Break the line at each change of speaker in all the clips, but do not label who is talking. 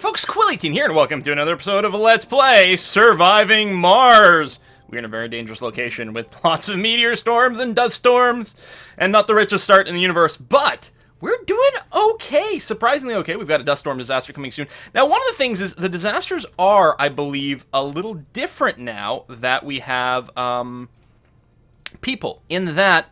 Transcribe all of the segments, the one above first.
folks, Quilly18 here, and welcome to another episode of Let's Play Surviving Mars. We're in a very dangerous location with lots of meteor storms and dust storms, and not the richest start in the universe, but we're doing okay, surprisingly okay. We've got a dust storm disaster coming soon. Now, one of the things is the disasters are, I believe, a little different now that we have people, in that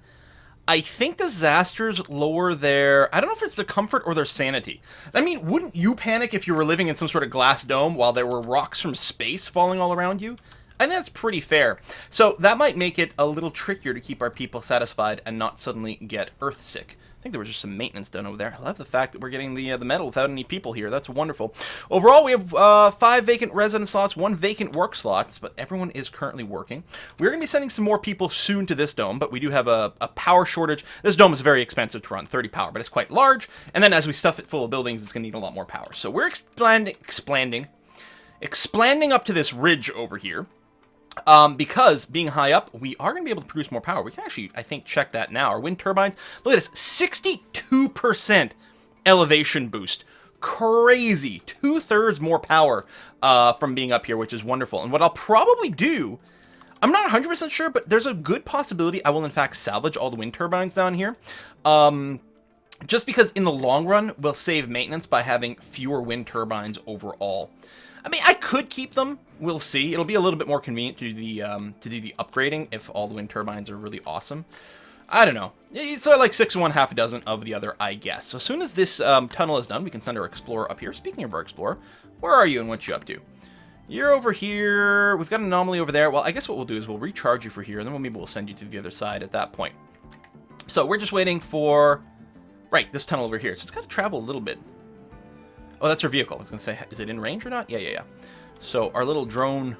I think disasters lower their, I don't know if it's their comfort or their sanity. I mean, wouldn't you panic if you were living in some sort of glass dome while there were rocks from space falling all around you? I think that's pretty fair. So that might make it a little trickier to keep our people satisfied and not suddenly get Earth sick. I think there was just some maintenance done over there. I love the fact that we're getting the metal without any people here. That's wonderful. Overall, we have 5 vacant resident slots, 1 vacant work slots, but everyone is currently working. We're going to be sending some more people soon to this dome, but we do have a power shortage. This dome is very expensive to run, 30 power, but it's quite large. And then as we stuff it full of buildings, it's going to need a lot more power. So we're expanding up to this ridge over here. Because being high up, we are going to be able to produce more power. We can actually, I think, check that now. Our wind turbines, look at this, 62% elevation boost. Crazy. 2/3 more power from being up here, which is wonderful. And what I'll probably do, I'm not 100% sure, but there's a good possibility I will, in fact, salvage all the wind turbines down here. Just because in the long run, we'll save maintenance by having fewer wind turbines overall. I mean, I could keep them. We'll see. It'll be a little bit more convenient to do the upgrading if all the wind turbines are really awesome. I don't know. It's like 6 of one, half a dozen of the other, I guess. So as soon as this tunnel is done, we can send our explorer up here. Speaking of our explorer, where are you and what you up to? You're over here. We've got an anomaly over there. Well, I guess what we'll do is we'll recharge you for here, and then maybe we'll send you to the other side at that point. So we're just waiting for, right, this tunnel over here. So it's got to travel a little bit. Oh, that's our vehicle. I was going to say, is it in range or not? Yeah. So our little drone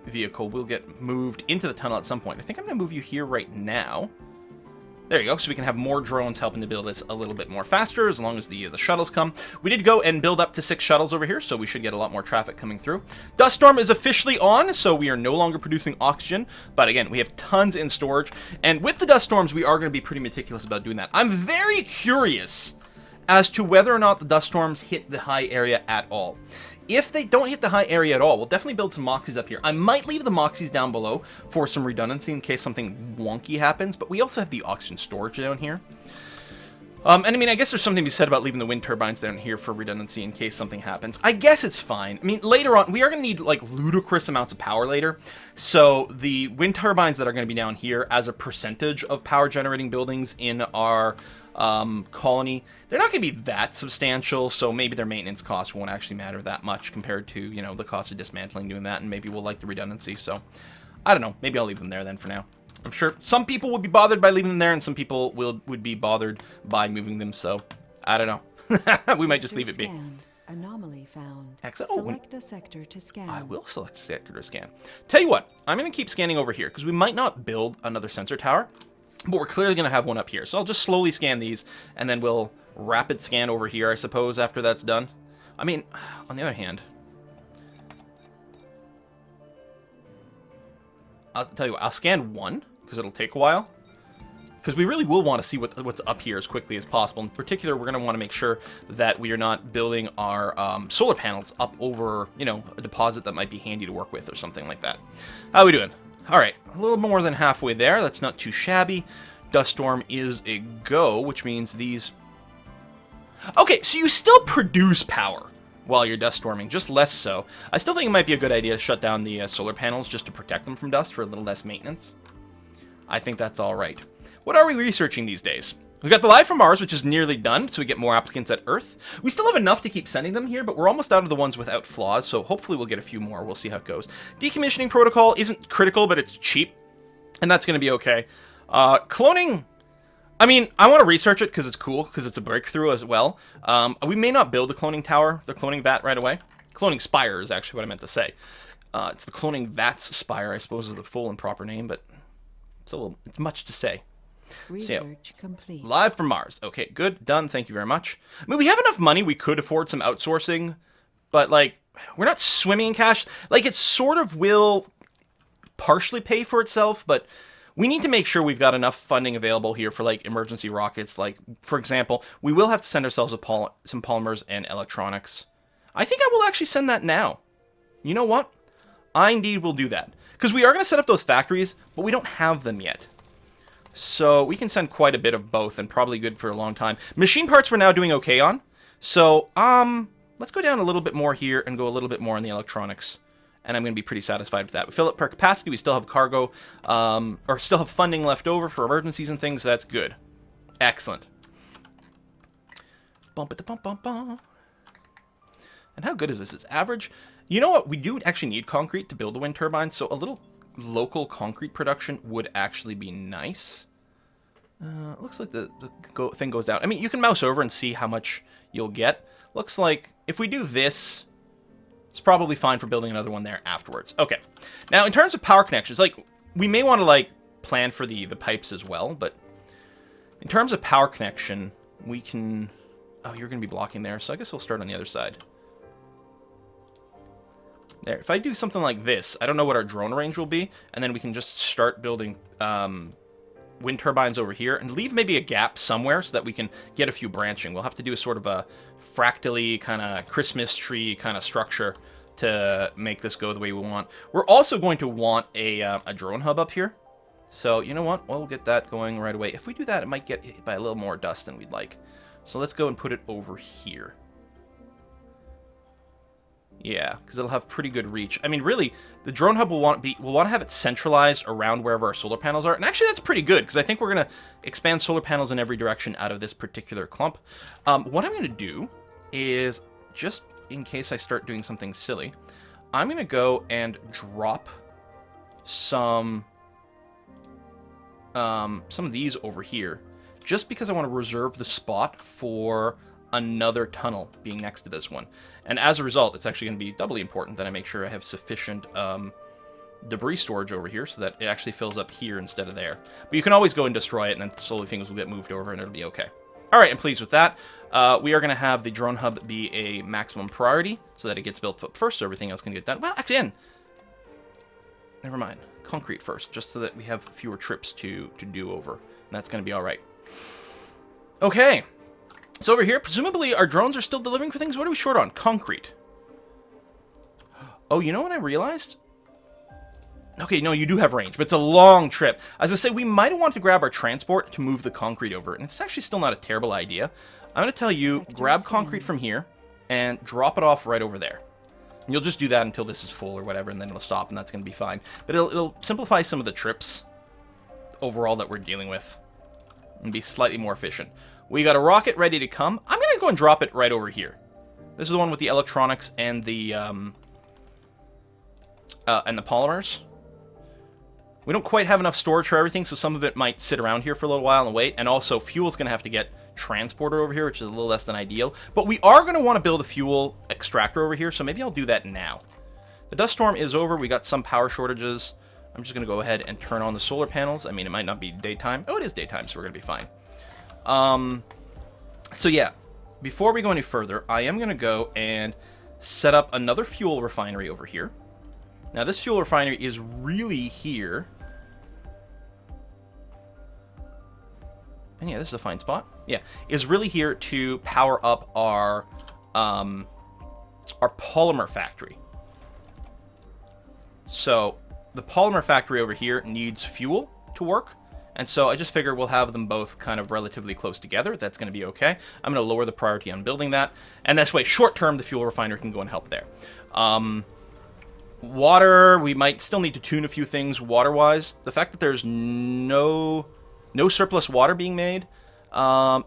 vehicle will get moved into the tunnel at some point. I think I'm going to move you here right now. There you go. So we can have more drones helping to build this a little bit more faster as long as the shuttles come. We did go and build up to 6 shuttles over here, so we should get a lot more traffic coming through. Dust storm is officially on, so we are no longer producing oxygen. But again, we have tons in storage. And with the dust storms, we are going to be pretty meticulous about doing that. I'm very curious as to whether or not the dust storms hit the high area at all. If they don't hit the high area at all, we'll definitely build some Moxies up here. I might leave the Moxies down below for some redundancy in case something wonky happens, but we also have the oxygen storage down here. And I mean, I guess there's something to be said about leaving the wind turbines down here for redundancy in case something happens. I guess it's fine. I mean, later on, we are going to need, like, ludicrous amounts of power later. So the wind turbines that are going to be down here as a percentage of power generating buildings in our colony, they're not going to be that substantial, so maybe their maintenance costs won't actually matter that much compared to, you know, the cost of dismantling doing that, and maybe we'll like the redundancy. So I don't know, maybe I'll leave them there then for now. I'm sure some people would be bothered by leaving them there, and some people would be bothered by moving them, so I don't know. We might just leave it be.
Anomaly found.
Excellent.
Select a sector to scan.
I will select a sector to scan. Tell you what, I'm going to keep scanning over here, because we might not build another sensor tower, but we're clearly going to have one up here. So I'll just slowly scan these, and then we'll rapid scan over here, I suppose, after that's done. I mean, on the other hand, I'll tell you what, I'll scan one, because it'll take a while. Because we really will want to see what's up here as quickly as possible. In particular, we're going to want to make sure that we are not building our solar panels up over, you know, a deposit that might be handy to work with or something like that. How are we doing? All right, a little more than halfway there. That's not too shabby. Dust storm is a go, which means these... Okay, so you still produce power while you're dust storming, just less so. I still think it might be a good idea to shut down the solar panels just to protect them from dust for a little less maintenance. I think that's all right. What are we researching these days? We've got the Live from Mars, which is nearly done, so we get more applicants at Earth. We still have enough to keep sending them here, but we're almost out of the ones without flaws, so hopefully we'll get a few more. We'll see how it goes. Decommissioning protocol isn't critical, but it's cheap, and that's going to be okay. Cloning, I mean, I want to research it because it's cool, because it's a breakthrough as well. We may not build a cloning tower, the cloning vat right away. Cloning spire is actually what I meant to say. It's the cloning vats spire, I suppose, is the full and proper name, but it's much to say.
Research complete.
Live from Mars. Okay, good. Done. Thank you very much. I mean, we have enough money. We could afford some outsourcing, but, like, we're not swimming in cash. Like, it sort of will partially pay for itself, but we need to make sure we've got enough funding available here for, like, emergency rockets. Like, for example, we will have to send ourselves some polymers and electronics. I think I will actually send that now. You know what? I indeed will do that. Because we are going to set up those factories, but we don't have them yet. So we can send quite a bit of both, and probably good for a long time. Machine parts we're now doing okay on. So, let's go down a little bit more here and go a little bit more on the electronics. And I'm going to be pretty satisfied with that. We fill up our capacity. We still have cargo, or still have funding left over for emergencies and things. So that's good. Excellent. Bump it, the bump, bump, bump. And how good is this? It's average. You know what? We do actually need concrete to build a wind turbine, so a little local concrete production would actually be nice. Looks like the thing goes down. I mean, you can mouse over and see how much you'll get. Looks like if we do this, it's probably fine for building another one there afterwards. Okay. Now, in terms of power connections, like, we may want to, like, plan for the pipes as well, but in terms of power connection, we can... Oh, you're going to be blocking there, so I guess we'll start on the other side. There. If I do something like this, I don't know what our drone range will be, and then we can just start building wind turbines over here, and leave maybe a gap somewhere so that we can get a few branching. We'll have to do a sort of a fractally kind of Christmas tree kind of structure to make this go the way we want. We're also going to want a drone hub up here. So, you know what? We'll get that going right away. If we do that, it might get hit by a little more dust than we'd like. So let's go and put it over here. Yeah, because it'll have pretty good reach. I mean, really, the drone hub will want to have it centralized around wherever our solar panels are. And actually, that's pretty good, because I think we're going to expand solar panels in every direction out of this particular clump. What I'm going to do is, just in case I start doing something silly, I'm going to go and drop some of these over here, just because I want to reserve the spot for another tunnel being next to this one. And as a result, it's actually going to be doubly important that I make sure I have sufficient debris storage over here so that it actually fills up here instead of there. But you can always go and destroy it, and then slowly things will get moved over, and it'll be okay. All right, I'm pleased with that. We are going to have the drone hub be a maximum priority so that it gets built up first, so everything else can get done. Well, actually, never mind. Concrete first, just so that we have fewer trips to do over. And that's going to be all right. Okay. So over here, presumably our drones are still delivering for things. What are we short on? Concrete. Oh, you know what I realized? Okay, no, you do have range, but it's a long trip. As I say, we might want to grab our transport to move the concrete over. And it's actually still not a terrible idea. I'm going to tell you, grab concrete from here and drop it off right over there. And you'll just do that until this is full or whatever, and then it'll stop, and that's going to be fine. But it'll simplify some of the trips overall that we're dealing with and be slightly more efficient. We got a rocket ready to come. I'm going to go and drop it right over here. This is the one with the electronics and the polymers. We don't quite have enough storage for everything, so some of it might sit around here for a little while and wait. And also, fuel's going to have to get transported over here, which is a little less than ideal. But we are going to want to build a fuel extractor over here, so maybe I'll do that now. The dust storm is over. We got some power shortages. I'm just going to go ahead and turn on the solar panels. I mean, it might not be daytime. Oh, it is daytime, so we're going to be fine. So yeah, before we go any further, I am going to go and set up another fuel refinery over here. Now, this fuel refinery is really here. And yeah, this is a fine spot. Yeah, is really here to power up our polymer factory. So the polymer factory over here needs fuel to work. And so I just figure we'll have them both kind of relatively close together. That's going to be okay. I'm going to lower the priority on building that. And this way, short term, the fuel refinery can go and help there. Water, we might still need to tune a few things water-wise. The fact that there's no surplus water being made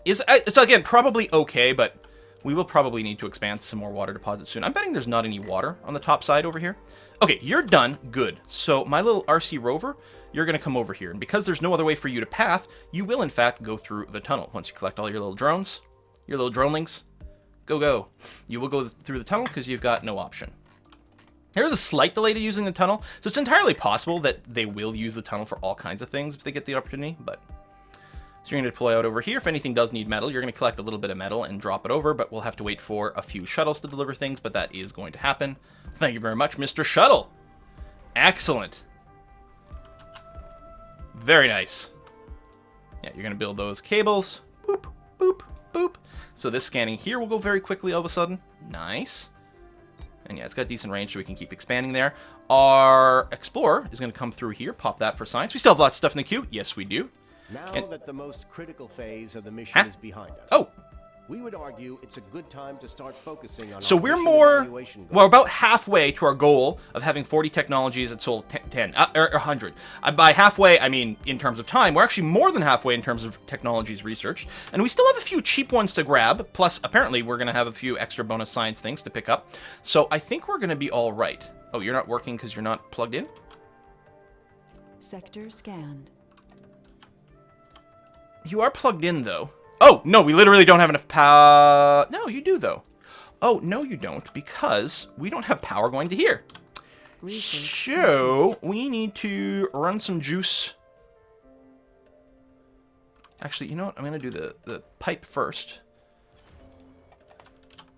is, it's again, probably okay, but we will probably need to expand some more water deposits soon. I'm betting there's not any water on the top side over here. Okay, you're done. Good. So my little RC rover, you're going to come over here. And because there's no other way for you to path, you will, in fact, go through the tunnel. Once you collect all your little drones, your little dronelings, go. You will go through the tunnel because you've got no option. There is a slight delay to using the tunnel, so it's entirely possible that they will use the tunnel for all kinds of things if they get the opportunity, but... So you're going to deploy out over here. If anything does need metal, you're going to collect a little bit of metal and drop it over, but we'll have to wait for a few shuttles to deliver things, but that is going to happen. Thank you very much, Mr. Shuttle. Excellent. Very nice. Yeah, you're going to build those cables. Boop, boop, boop. So this scanning here will go very quickly all of a sudden. Nice. And yeah, it's got decent range, so we can keep expanding there. Our Explorer is going to come through here. Pop that for science. We still have lots of stuff in the queue. Yes, we do.
Now that the most critical phase of the mission
Huh?
is behind us.
Oh.
We would argue it's a good time to start focusing on
So
our
we're
mission
more,
evaluation goals.
well, about halfway to our goal of having 40 technologies at Soul 10, or 100. By halfway, I mean in terms of time. We're actually more than halfway in terms of technologies researched. And we still have a few cheap ones to grab. Plus, apparently, we're going to have a few extra bonus science things to pick up. So I think we're going to be all right. Oh, you're not working because you're not plugged in?
Sector scanned.
You are plugged in, though. Oh, no, we literally don't have enough power. No, you do, though. Oh, no, you don't, because we don't have power going to here. So, we need to run some juice. Actually, you know what? I'm going to do the pipe first.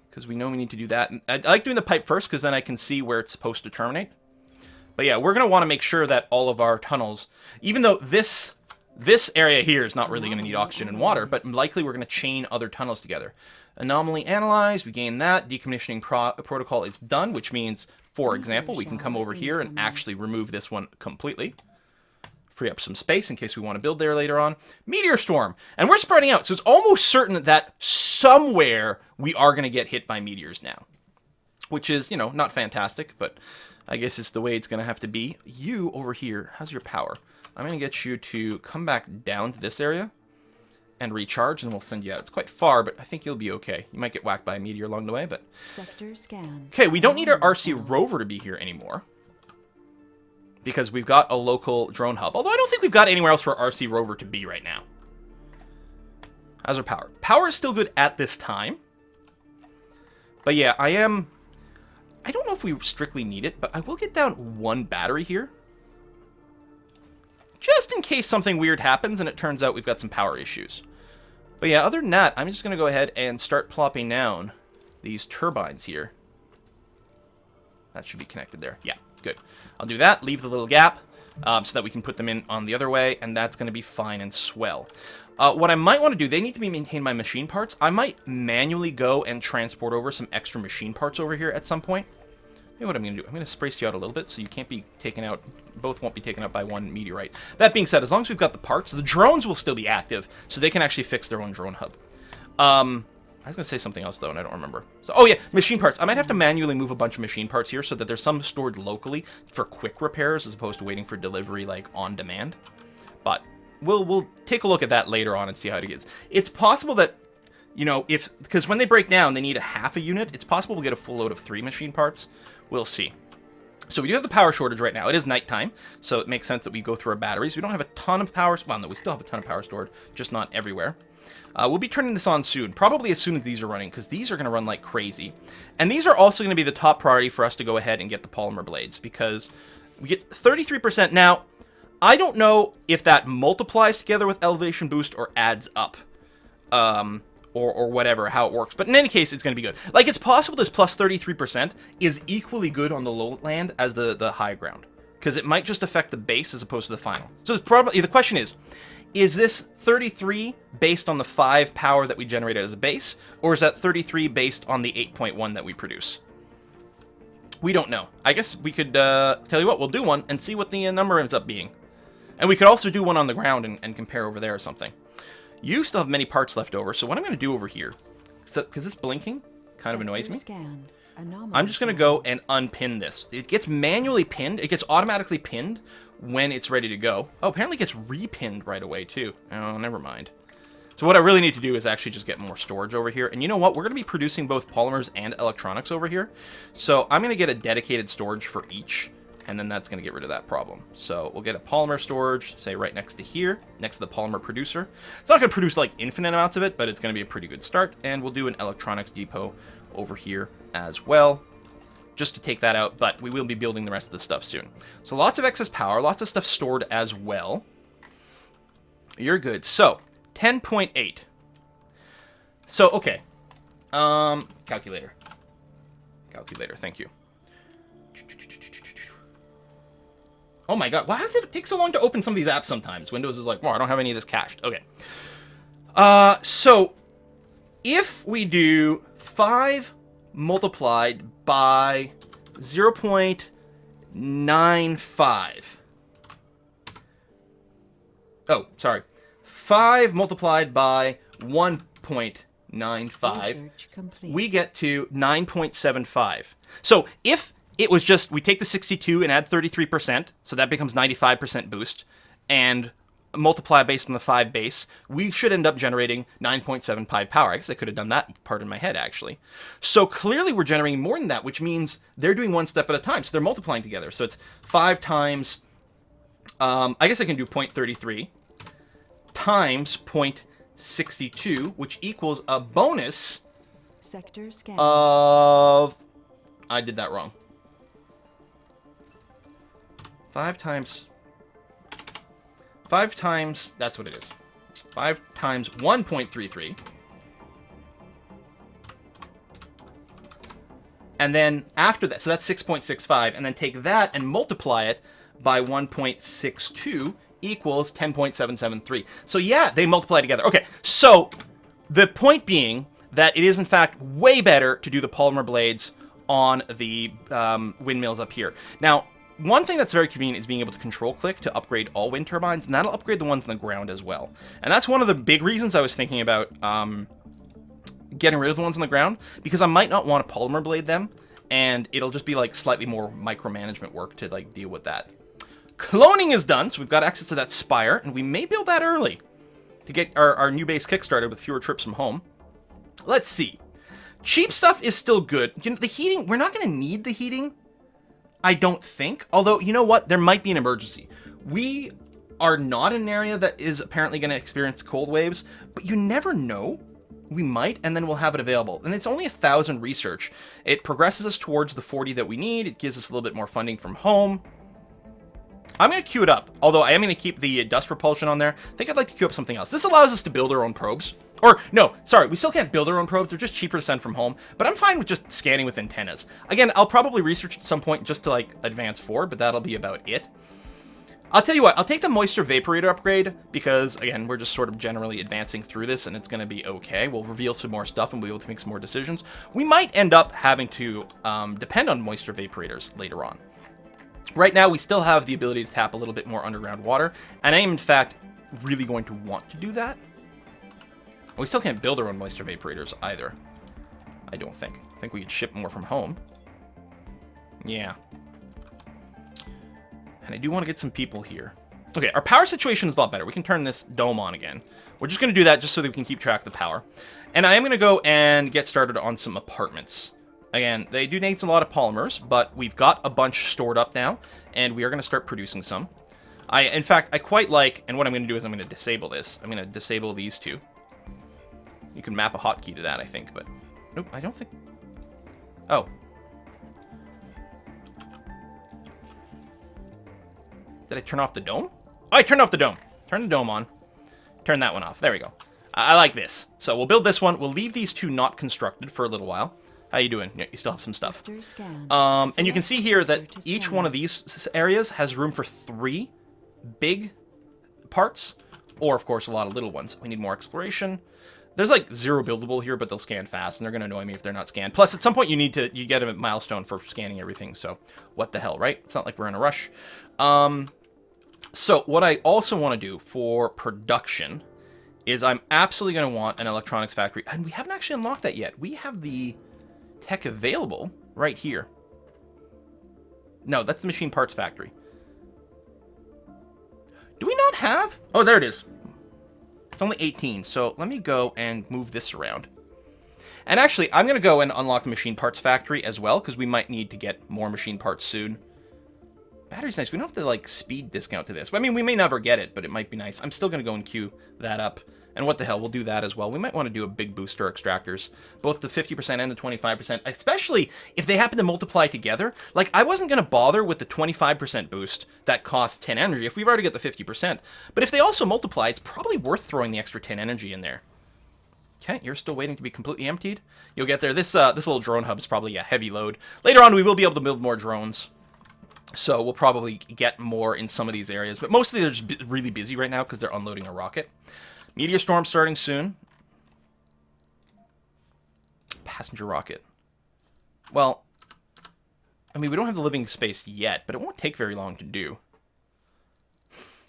Because we know we need to do that. And I like doing the pipe first, because then I can see where it's supposed to terminate. But yeah, we're going to want to make sure that all of our tunnels, even though this area here is not really going to need oxygen and water, but likely we're going to chain other tunnels together. Anomaly analyzed, we gain that. Decommissioning protocol is done, which means, for example, we can come over here and actually remove this one completely. Free up some space in case we want to build there later on. Meteor Storm. And we're spreading out, so it's almost certain that somewhere we are going to get hit by meteors now. Which is, you know, not fantastic, but I guess it's the way it's going to have to be. You over here, how's your power? I'm going to get you to come back down to this area and recharge, and we'll send you out. It's quite far, but I think you'll be okay. You might get whacked by a meteor along the way, but...
Sector scan.
Okay, we don't need our RC rover to be here anymore, because we've got a local drone hub. Although I don't think we've got anywhere else for our RC rover to be right now. How's our power? Power is still good at this time. But yeah, I don't know if we strictly need it, but I will get down one battery here. Just in case something weird happens and it turns out we've got some power issues. But yeah, other than that, I'm just going to go ahead and start plopping down these turbines here. That should be connected there. Yeah, good. I'll do that, leave the little gap, so that we can put them in on the other way, and that's going to be fine and swell. What I might want to do, they need to be maintained by machine parts. I might manually go and transport over some extra machine parts over here at some point. Maybe what I'm going to do, I'm going to space you out a little bit so you can't be taken out, both won't be taken out by one meteorite. That being said, as long as we've got the parts, the drones will still be active, so they can actually fix their own drone hub. I was going to say something else, though, and I don't remember. So, oh, yeah, machine parts. I might have to manually move a bunch of machine parts here so that there's some stored locally for quick repairs as opposed to waiting for delivery, like, on demand. But we'll take a look at that later on and see how it is. It's possible that, you know, because when they break down, they need a half a unit. It's possible we'll get a full load of 3 machine parts. We'll see. So we do have the power shortage right now. It is nighttime, so it makes sense that we go through our batteries. We don't have a ton of power. Well, no, we still have a ton of power stored, just not everywhere. We'll be turning this on soon, probably as soon as these are running, because these are going to run like crazy. And these are also going to be the top priority for us to go ahead and get the polymer blades, because we get 33%. Now, I don't know if that multiplies together with elevation boost or adds up. Or whatever, how it works. But in any case, it's going to be good. Like, it's possible this plus 33% is equally good on the lowland as the high ground. Because it might just affect the base as opposed to the final. So the question is this 33 based on the 5 power that we generated as a base? Or is that 33 based on the 8.1 that we produce? We don't know. I guess we could, tell you what, we'll do one and see what the number ends up being. And we could also do one on the ground and compare over there or something. You still have many parts left over, so what I'm going to do over here, because this blinking kind of annoys me, I'm just going to go and unpin this. It gets manually pinned. It gets automatically pinned when it's ready to go. Oh, apparently it gets repinned right away, too. Oh, never mind. So what I really need to do is actually just get more storage over here. And you know what? We're going to be producing both polymers and electronics over here. So I'm going to get a dedicated storage for each. And then that's going to get rid of that problem. So we'll get a polymer storage, say right next to here, next to the polymer producer. It's not going to produce like infinite amounts of it, but it's going to be a pretty good start. And we'll do an electronics depot over here as well, just to take that out. But we will be building the rest of the stuff soon. So lots of excess power, lots of stuff stored as well. You're good. So 10.8. So, okay. Calculator. Calculator, thank you. Oh my god, why does it take so long to open some of these apps sometimes? Windows is like, well, I don't have any of this cached. Okay. So, if we do 5 multiplied by 0.95. Oh, sorry. 5 multiplied by 1.95.
Research complete.
We get to 9.75. So if it was just, we take the 62 and add 33%, so that becomes 95% boost, and multiply based on the 5 base, we should end up generating 9.75 power. I guess I could have done that part in my head, actually. So clearly we're generating more than that, which means they're doing one step at a time. So they're multiplying together. So it's 5 times, I guess I can do 0.33 times 0.62, which equals a bonus
Sector scan.
of, I did that wrong. 5 times, that's what it is. 5 times 1.33. And then after that, so that's 6.65, and then take that and multiply it by 1.62 equals 10.773. So yeah, they multiply together. Okay, so the point being that it is in fact way better to do the polymer blades on the windmills up here. Now, one thing that's very convenient is being able to control click to upgrade all wind turbines, and that'll upgrade the ones on the ground as well. And that's one of the big reasons I was thinking about getting rid of the ones on the ground, because I might not want to polymer blade them, and it'll just be like slightly more micromanagement work to like deal with that. Cloning is done, so we've got access to that spire, and we may build that early to get our new base kickstarted with fewer trips from home. Let's see. Cheap stuff is still good. You know, the heating, we're not going to need the heating, I don't think. Although, you know what? There might be an emergency. We are not in an area that is apparently going to experience cold waves, but you never know. We might, and then we'll have it available. And it's only 1,000 research. It progresses us towards the 40 that we need. It gives us a little bit more funding from home. I'm going to queue it up, although I am going to keep the dust repulsion on there. I think I'd like to queue up something else. This allows us to build our own probes. Or, no, sorry, we still can't build our own probes. They're just cheaper to send from home. But I'm fine with just scanning with antennas. Again, I'll probably research at some point just to, like, advance forward, but that'll be about it. I'll tell you what, I'll take the moisture vaporator upgrade, because, again, we're just sort of generally advancing through this, and it's going to be okay. We'll reveal some more stuff, and we'll be able to make some more decisions. We might end up having to depend on moisture vaporators later on. Right now, we still have the ability to tap a little bit more underground water, and I am, in fact, really going to want to do that. We still can't build our own moisture vaporators either, I don't think. I think we could ship more from home. Yeah. And I do want to get some people here. Okay, our power situation is a lot better. We can turn this dome on again. We're just going to do that just so that we can keep track of the power. And I am going to go and get started on some apartments. Again, they do need a lot of polymers, but we've got a bunch stored up now, and we are going to start producing some. In fact, I quite like, and what I'm going to do is I'm going to disable this. I'm going to disable these two. You can map a hotkey to that, I think, but nope, I don't think. Oh. Did I turn off the dome? Oh, I turned off the dome. Turn the dome on. Turn that one off. There we go. I like this. So we'll build this one. We'll leave these two not constructed for a little while. How you doing? Yeah, you still have some stuff. And you can see here that each one of these areas has room for 3 big parts, or of course a lot of little ones. We need more exploration. There's like 0 buildable here, but they'll scan fast, and they're going to annoy me if they're not scanned. Plus, at some point, you get a milestone for scanning everything, so what the hell, right? It's not like we're in a rush. So what I also want to do for production is I'm absolutely going to want an electronics factory, and we haven't actually unlocked that yet. We have the tech available right here. No, that's the machine parts factory. Do we not have? Oh, there it is. It's only 18, so let me go and move this around. And actually, I'm going to go and unlock the machine parts factory as well, because we might need to get more machine parts soon. Battery's nice. We don't have to, like, speed discount to this. I mean, we may never get it, but it might be nice. I'm still going to go and queue that up. And what the hell, we'll do that as well. We might want to do a big booster extractors, both the 50% and the 25%, especially if they happen to multiply together. Like, I wasn't going to bother with the 25% boost that costs 10 energy if we've already got the 50%. But if they also multiply, it's probably worth throwing the extra 10 energy in there. Okay, you're still waiting to be completely emptied. You'll get there. This little drone hub is probably a heavy load. Later on, we will be able to build more drones. So we'll probably get more in some of these areas. But mostly they're just really busy right now because they're unloading a rocket. Meteor Storms starting soon. Passenger rocket. Well, I mean, we don't have the living space yet, but it won't take very long to do.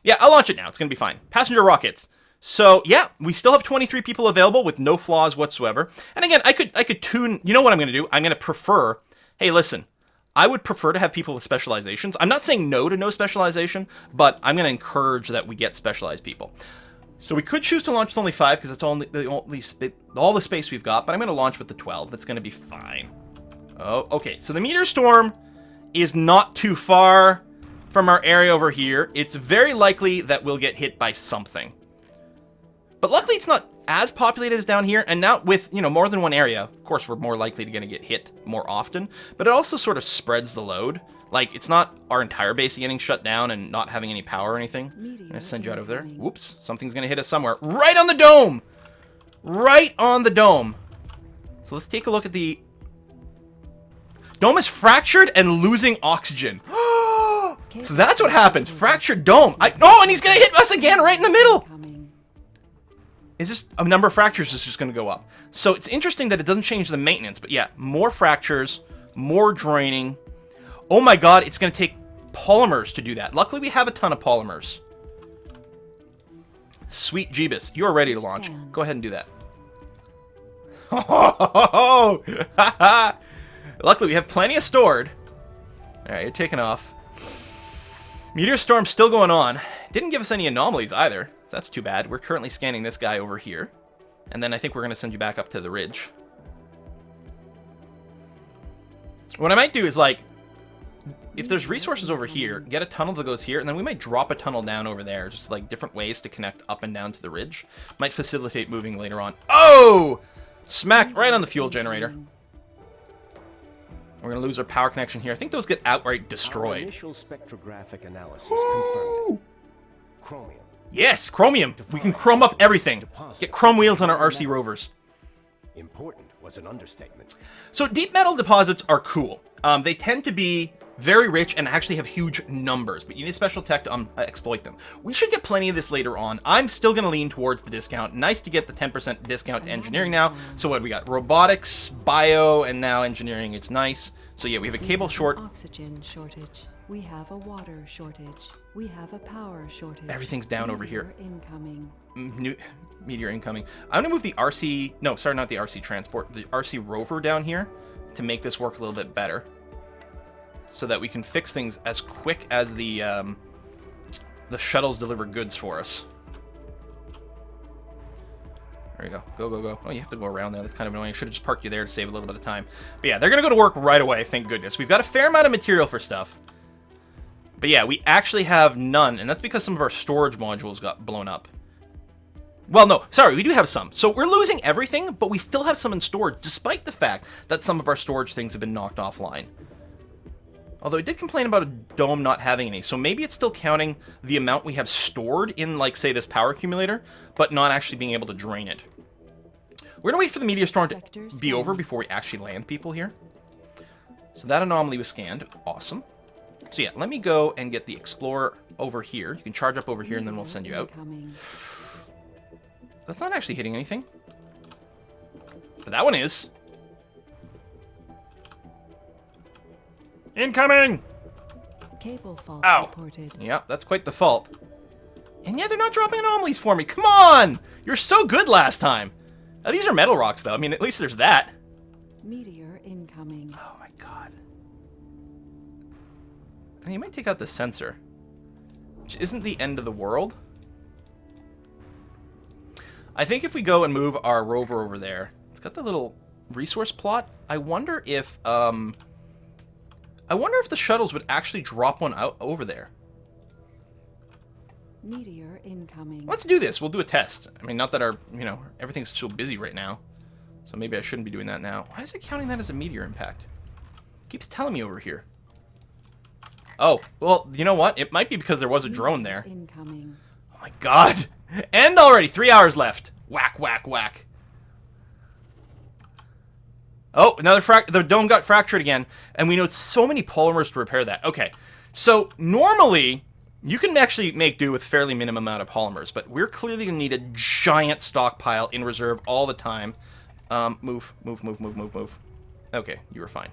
Yeah, I'll launch it now. It's going to be fine. Passenger rockets. So, yeah, we still have 23 people available with no flaws whatsoever. And again, I could tune... You know what I'm going to do? I'm going to prefer... Hey, listen. I would prefer to have people with specializations. I'm not saying no to no specialization, but I'm going to encourage that we get specialized people. So we could choose to launch with only 5, because that's all the space we've got, but I'm going to launch with the 12. That's going to be fine. Oh, okay. So the Meteor Storm is not too far from our area over here. It's very likely that we'll get hit by something. But luckily, it's not as populated as down here. And now with, more than one area, of course, we're more likely to get hit more often. But it also sort of spreads the load. Like, it's not our entire base getting shut down and not having any power or anything. I'm going to send you out over there. Whoops. Something's going to hit us somewhere. Right on the dome! Right on the dome. So let's take a look at the... Dome is fractured and losing oxygen. So that's what happens. Fractured dome. Oh, and he's going to hit us again right in the middle. Is this a number of fractures is just going to go up. So it's interesting that it doesn't change the maintenance. But yeah, more fractures, more draining. Oh my god, it's going to take polymers to do that. Luckily, we have a ton of polymers. Sweet Jeebus, you are ready to launch. Go ahead and do that. Luckily, we have plenty of stored. Alright, you're taking off. Meteor Storm's still going on. Didn't give us any anomalies either. That's too bad. We're currently scanning this guy over here. And then I think we're going to send you back up to the ridge. What I might do is, like, if there's resources over here, get a tunnel that goes here, and then we might drop a tunnel down over there. Just, like, different ways to connect up and down to the ridge. Might facilitate moving later on. Oh! Smacked right on the fuel generator. We're going to lose our power connection here. I think those get outright destroyed.
Our initial spectrographic analysis confirmed chromium.
Yes, chromium. We can chrome up everything. Get chrome wheels on our RC rovers.
Important was an understatement.
So deep metal deposits are cool. They tend to be very rich and actually have huge numbers, but you need special tech to exploit them. We should get plenty of this later on. I'm still going to lean towards the discount. Nice to get the 10% discount to engineering now. So what do we got? Robotics, bio, and now engineering. It's nice. So yeah, we have a cable short.
Oxygen shortage. We have a water shortage. We have a power shortage.
Everything's down over here.
Incoming.
Meteor incoming. I'm going to move the RC... No, sorry, not the RC transport. The RC rover down here to make this work a little bit better. So that we can fix things as quick as the shuttles deliver goods for us. There you go. Go, go, go. Oh, you have to go around there. That's kind of annoying. I should have just parked you there to save a little bit of time. But yeah, they're going to go to work right away, thank goodness. We've got a fair amount of material for stuff. But yeah, we actually have none, and that's because some of our storage modules got blown up. Well, no, sorry, we do have some. So we're losing everything, but we still have some in storage, despite the fact that some of our storage things have been knocked offline. Although it did complain about a dome not having any, so maybe it's still counting the amount we have stored in, like, say, this power accumulator, but not actually being able to drain it. We're going to wait for the Meteor Storm to be over before we actually land people here. So that anomaly was scanned. Awesome. So yeah, let me go and get the Explorer over here. You can charge up over here, and then we'll send you out. That's not actually hitting anything. But that one is. Incoming!
Cable fault reported.
Yeah, that's quite the fault. And yeah, they're not dropping anomalies for me. Come on! You're so good last time. Now, these are metal rocks, though. I mean, at least there's that.
Meteor incoming.
Oh, my God. And you might take out the sensor. Which isn't the end of the world. I think if we go and move our rover over there, it's got the little resource plot. I wonder if the shuttles would actually drop one out over there.
Meteor incoming.
Let's do this. We'll do a test. I mean, not that our, everything's so busy right now. So maybe I shouldn't be doing that now. Why is it counting that as a meteor impact? It keeps telling me over here. Oh, well, you know what? It might be because there was a drone there.
Incoming.
Oh my God. End already. 3 hours left. Whack, whack, whack. Oh, the dome got fractured again. And we know so many polymers to repair that. Okay. So normally, you can actually make do with fairly minimum amount of polymers. But we're clearly going to need a giant stockpile in reserve all the time. Move. Okay, you were fine.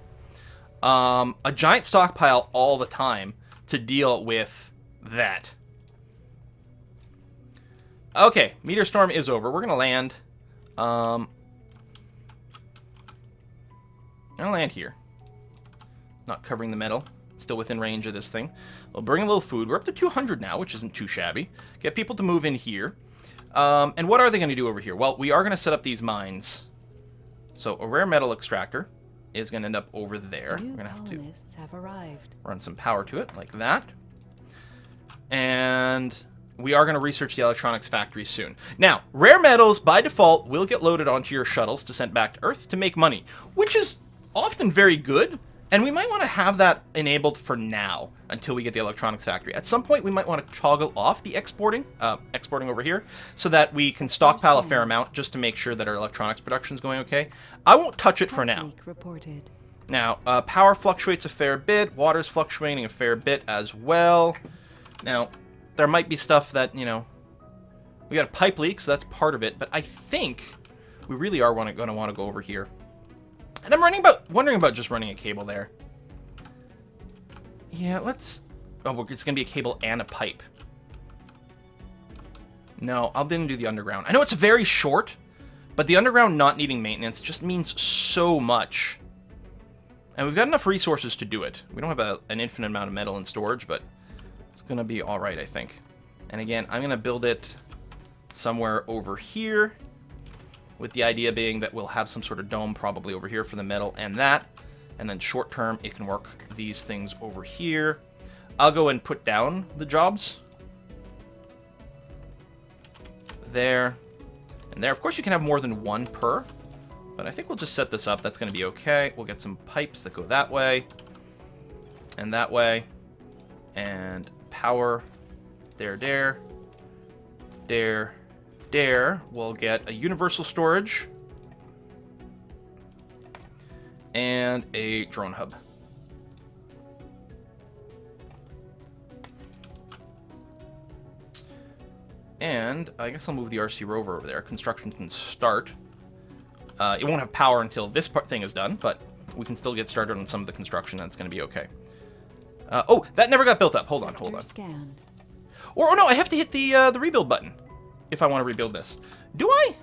a giant stockpile all the time to deal with that. Okay, Meteor Storm is over. We're going to land. I'm going to land here. Not covering the metal. Still within range of this thing. We'll bring a little food. We're up to 200 now, which isn't too shabby. Get people to move in here. And what are they going to do over here? Well, we are going to set up these mines. So a rare metal extractor is going to end up over there. We're going to have
colonists have arrived.
run some power to it, like that. And we are going to research the electronics factory soon. Now, rare metals, by default, will get loaded onto your shuttles to send back to Earth to make money, which is often very good. And we might want to have that enabled for now until we get the electronics factory. At some point, we might want to toggle off the exporting over here, so that we can stockpile a fair amount just to make sure that our electronics production is going okay. I won't touch it for now.
Reported.
Now, power fluctuates a fair bit. Water's fluctuating a fair bit as well. Now, there might be stuff that, you know, we got a pipe leak, so that's part of it. But I think we really are going to want to go over here. And I'm wondering about just running a cable there. Yeah, let's... Oh, it's going to be a cable and a pipe. No, I didn't do the underground. I know it's very short, but the underground not needing maintenance just means so much. And we've got enough resources to do it. We don't have an infinite amount of metal in storage, but it's going to be all right, I think. And again, I'm going to build it somewhere over here, with the idea being that we'll have some sort of dome probably over here for the metal and that. And then short term, it can work these things over here. I'll go and put down the jobs. There. And there. Of course, you can have more than one per. But I think we'll just set this up. That's going to be okay. We'll get some pipes that go that way. And that way. And power. There. We'll get a universal storage. And a drone hub. And I guess I'll move the RC rover over there. Construction can start. It won't have power until this thing is done, but we can still get started on some of the construction. That's going to be okay. Oh, that never got built up. Hold on.
Scanned.
Or no, I have to hit the rebuild button if I want to rebuild this. Do I?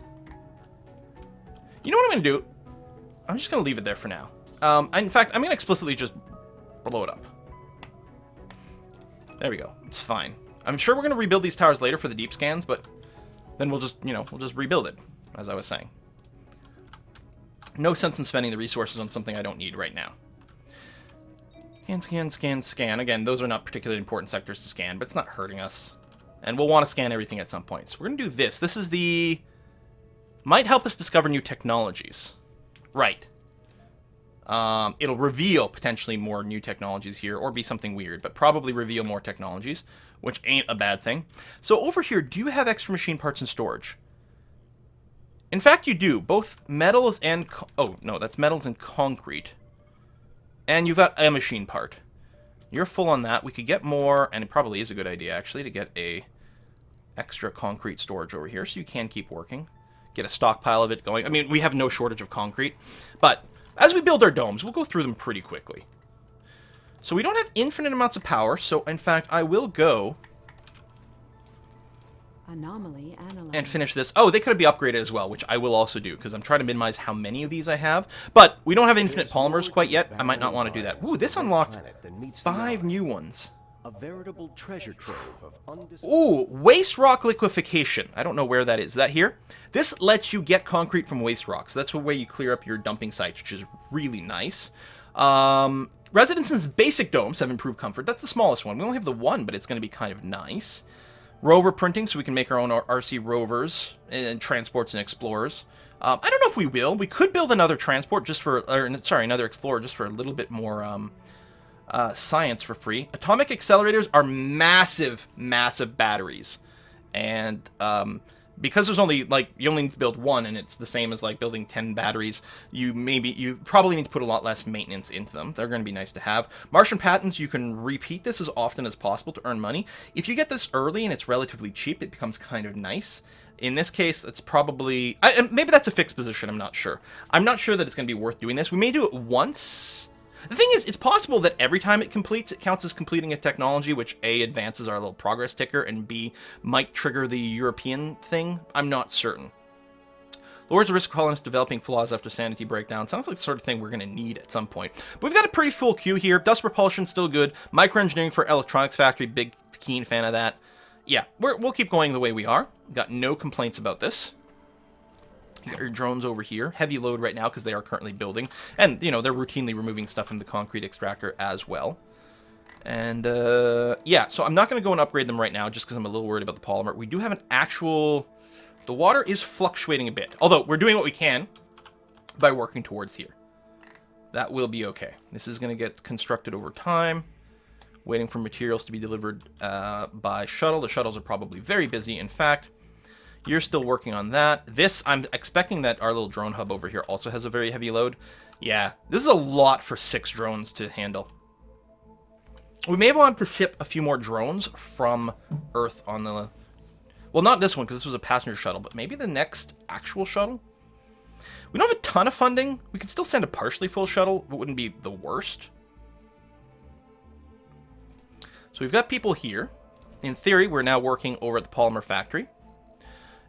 You know what I'm going to do? I'm just going to leave it there for now. In fact, I'm going to explicitly just blow it up. There we go. It's fine. I'm sure we're going to rebuild these towers later for the deep scans, but then we'll just, we'll just rebuild it, as I was saying. No sense in spending the resources on something I don't need right now. Scan. Again, those are not particularly important sectors to scan, but it's not hurting us. And we'll want to scan everything at some point. So we're going to do this. This is the... Might help us discover new technologies. Right. It'll reveal potentially more new technologies here, or be something weird, but probably reveal more technologies, which ain't a bad thing. So over here, do you have extra machine parts in storage? In fact, you do. Both metals and... Oh, no, that's metals and concrete. And you've got a machine part. You're full on that. We could get more, and it probably is a good idea, actually, to get a extra concrete storage over here, so you can keep working. Get a stockpile of it going. I mean, we have no shortage of concrete, but as we build our domes, we'll go through them pretty quickly. So we don't have infinite amounts of power, so in fact, I will go...
Anomaly analyzed.
And finish this. Oh, they could be upgraded as well, which I will also do, because I'm trying to minimize how many of these I have. But we don't have infinite polymers quite yet. I might not want to do that. Ooh, this unlocked 5 new ones.
A veritable treasure trove of undiscovered...
Ooh, waste rock liquefaction. I don't know where that is. Is that here? This lets you get concrete from waste rocks. That's the way you clear up your dumping sites, which is really nice. Residence's basic domes have improved comfort. That's the smallest one. We only have the one, but it's going to be kind of nice. Rover printing, so we can make our own RC rovers and transports and explorers. I don't know if we will. We could build another transport just for, another explorer just for a little bit more science for free. Atomic accelerators are massive, massive batteries, and because there's only you only need to build one, and it's the same as building 10 batteries. You probably need to put a lot less maintenance into them. They're going to be nice to have. Martian patents, you can repeat this as often as possible to earn money. If you get this early and it's relatively cheap, it becomes kind of nice. In this case, it's probably... maybe that's a fixed position, I'm not sure. I'm not sure that it's going to be worth doing this. We may do it once. The thing is, it's possible that every time it completes, it counts as completing a technology, which A, advances our little progress ticker, and B, might trigger the European thing. I'm not certain. Lowers the risk of colonists developing flaws after sanity breakdown. Sounds like the sort of thing we're going to need at some point. But we've got a pretty full queue here. Dust propulsion, still good. Microengineering for electronics factory, big, keen fan of that. Yeah, we'll keep going the way we are. Got no complaints about this. You got your drones over here. Heavy load right now because they are currently building. And, you know, they're routinely removing stuff from the concrete extractor as well. And, yeah, so I'm not going to go and upgrade them right now just because I'm a little worried about the polymer. We do have an actual... The water is fluctuating a bit. Although, we're doing what we can by working towards here. That will be okay. This is going to get constructed over time. Waiting for materials to be delivered by shuttle. The shuttles are probably very busy. In fact... You're still working on that. This, I'm expecting that our little drone hub over here also has a very heavy load. Yeah, this is a lot for 6 drones to handle. We may want to ship a few more drones from Earth on the... Well, not this one, because this was a passenger shuttle, but maybe the next actual shuttle? We don't have a ton of funding. We could still send a partially full shuttle. It wouldn't be the worst. So we've got people here. In theory, we're now working over at the polymer factory.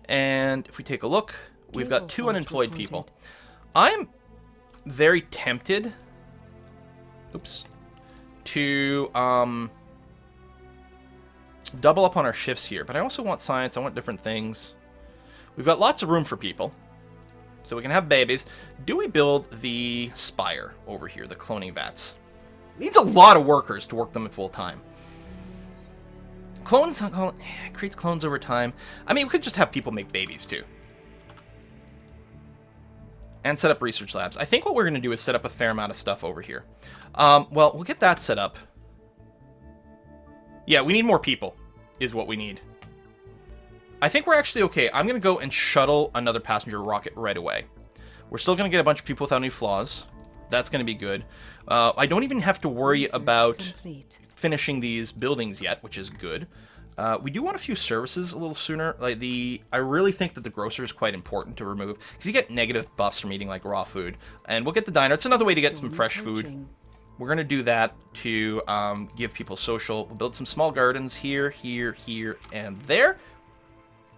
And if we take a look, we've got 2 unemployed people. I'm very tempted, to double up on our shifts here. But I also want science. I want different things. We've got lots of room for people, so we can have babies. Do we build the spire over here, the cloning vats? Needs a lot of workers to work them at full time. Clones creates clones over time. I mean, we could just have people make babies too. And set up research labs. I think what we're going to do is set up a fair amount of stuff over here. Well, we'll get that set up. Yeah, we need more people, is what we need. I think we're actually okay. I'm going to go and shuttle another passenger rocket right away. We're still going to get a bunch of people without any flaws. That's going to be good. I don't even have to worry about finishing these buildings yet, which is good. We do want a few services a little sooner. I really think that the grocer is quite important to remove because you get negative buffs from eating like raw food. And we'll get the diner. It's another way to get some fresh food. We're going to do that to give people social. We'll build some small gardens here, here, here, and there.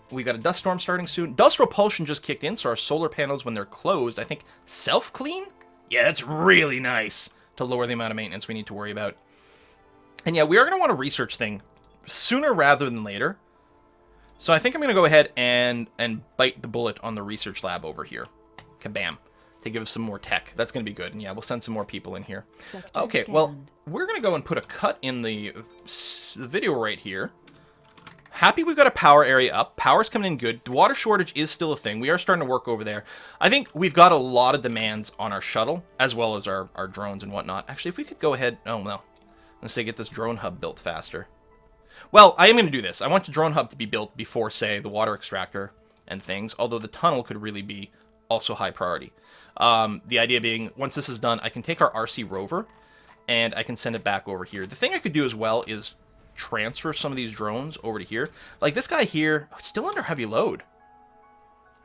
We got a dust storm starting soon. Dust repulsion just kicked in, so our solar panels, when they're closed, I think self-clean? Yeah, that's really nice to lower the amount of maintenance we need to worry about. And yeah, we are going to want a research thing sooner rather than later. So I think I'm going to go ahead and bite the bullet on the research lab over here. Kabam. To give us some more tech. That's going to be good. And yeah, we'll send some more people in here. Okay, well, we're going to go and put a cut in the video right here. Happy we've got a power area up. Power's coming in good. The water shortage is still a thing. We are starting to work over there. I think we've got a lot of demands on our shuttle, as well as our drones and whatnot. Actually, if we could go ahead... Oh, no. Let's say get this drone hub built faster. Well, I am going to do this. I want the drone hub to be built before, say, the water extractor and things, although the tunnel could really be also high priority. The idea being, once this is done, I can take our RC rover, and I can send it back over here. The thing I could do as well is transfer some of these drones over to here. Like this guy here, still under heavy load.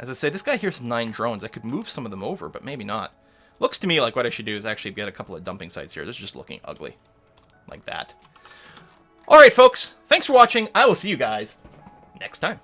As I say, this guy here has 9 drones. I could move some of them over, but maybe not. Looks to me like what I should do is actually get a couple of dumping sites here. This is just looking ugly. Like that. Alright, folks. Thanks for watching. I will see you guys next time.